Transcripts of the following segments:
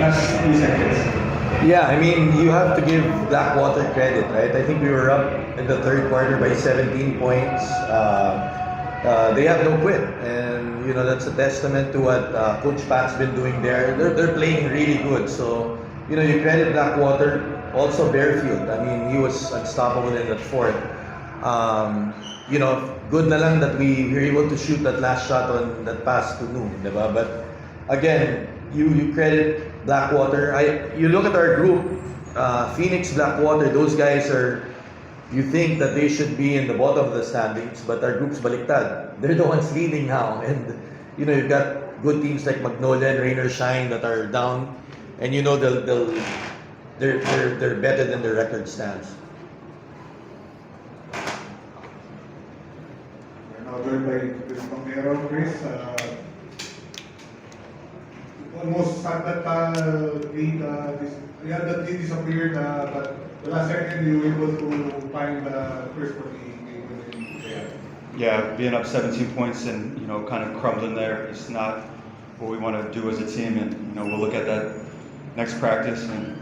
last few seconds. Yeah, I mean, you have to give Blackwater credit, right? I think we were up in the third quarter by 17 points. They have no quit, and that's a testament to what Coach Pat's been doing there. They're playing really good, so you credit Blackwater. Also Bearfield. I mean, he was unstoppable in that fourth. Good na lang that we were able to shoot that last shot on that pass to Noon, diba? But again, you credit Blackwater. You look at our group, Phoenix, Blackwater. Those guys are. You think that they should be in the bottom of the standings, but our group's baliktad. They're the ones leading now, and you've got good teams like Magnolia and Rain or Shine that are down, and they're better than their record stands. We're now joined by Chris Pangero. Chris, almost at that lead, that lead disappeared, but the last second you were able to find the first for the game. Yeah, being up 17 points and kind of crumbling there, it's not what we want to do as a team, and we'll look at that next practice, and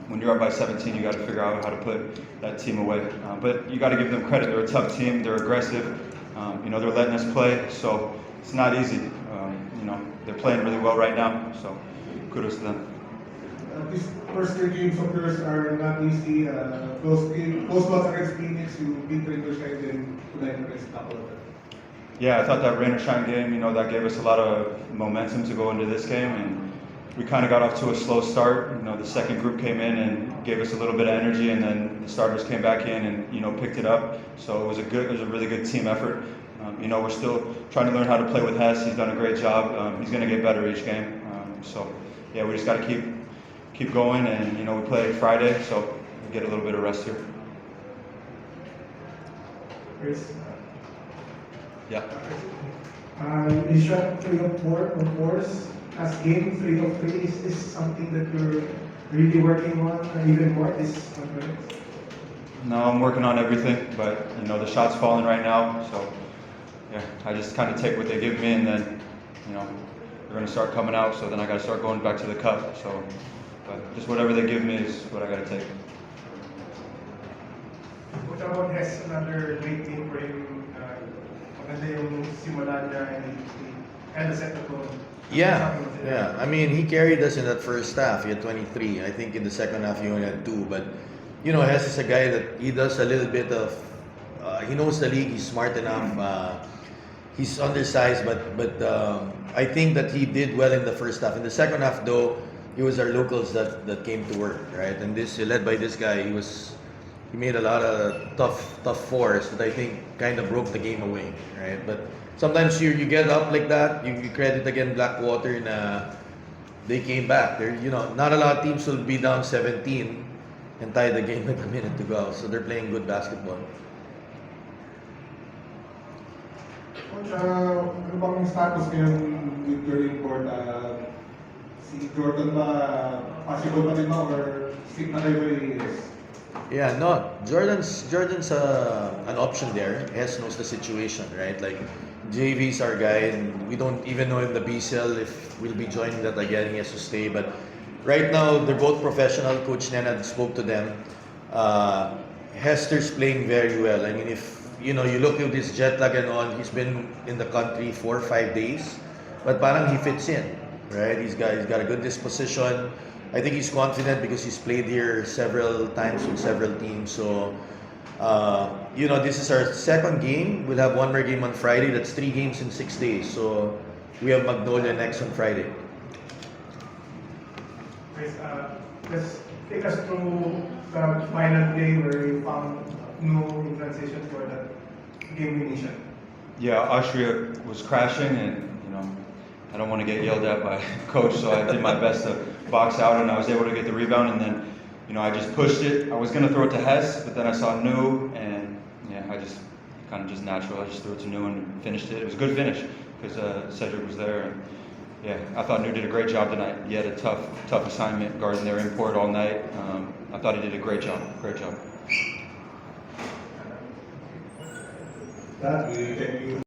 when you're up by 17, you got to figure out how to put that team away. But you got to give them credit. They're a tough team. They're aggressive. They're letting us play, so it's not easy. They're playing really well right now, so kudos to them. These first three games of yours are not easy. Close loss against Phoenix, you beat Rain or Shine, then tonight against Couple. Yeah, I thought that Rain or Shine game, that gave us a lot of momentum to go into this game, and we kind of got off to a slow start. The second group came in and gave us a little bit of energy, and then the starters came back in and picked it up. So it was a really good team effort. We're still trying to learn how to play with Hess. He's done a great job. He's going to get better each game. Yeah, we just got to keep going, and we play Friday, so we get a little bit of rest here. Chris? Yeah. You shot 3 of 4 of course. Last game, 3 of 3. Is this something that you're really working on even more this conference? No, I'm working on everything, but the shot's falling right now, so yeah, I just kind of take what they give me, and then they're going to start coming out, so then I got to start going back to the cup. So, but just whatever they give me is what I got to take. What about Hess, another great team for him? Maganda yung simula niya and he kind of set the tone. Yeah. I mean, he carried us in that first half. He had 23. I think in the second half he only had 2. But Hess is a guy that he does a little bit of. He knows the league. He's smart enough. He's undersized, but I think that he did well in the first half. In the second half, though, it was our locals that came to work, right? And this led by this guy, he made a lot of tough fours that I think kind of broke the game away, right? But sometimes you get up like that, you credit again Blackwater, and they came back. Not a lot of teams will be down 17 and tie the game with a minute to go. So they're playing good basketball. Coach, ano bang status ngayon with your import? Si Jordan ba, possible pa din ba or stick na kayo kay Hess? Yeah, no. Jordan's an option there. Hess knows the situation, right? Like JV's our guy, and we don't even know in the BCL if we'll be joining that again. He has to stay, but right now they're both professional. Coach Nenad spoke to them. Hester's playing very well. I mean, if you look at this jet lag and all, he's been in the country 4 or 5 days, but parang he fits in, right? He's got a good disposition. I think he's confident because he's played here several times with several teams. So, this is our second game. We'll have one more game on Friday. That's 3 games in 6 days. So, we have Magnolia next on Friday. Chris, just take us through the final play where you found no in transition for that game winning shot. Yeah, Austria was crashing, and I don't want to get yelled at by coach, so I did my best to box out, and I was able to get the rebound, and then I just pushed it. I was going to throw it to Hess, but then I saw New, and yeah, I just kind of just natural. I just threw it to New and finished it. It was a good finish because Cedric was there, and yeah, I thought New did a great job tonight. He had a tough assignment guarding their import all night. I thought he did a great job. Great job. That we can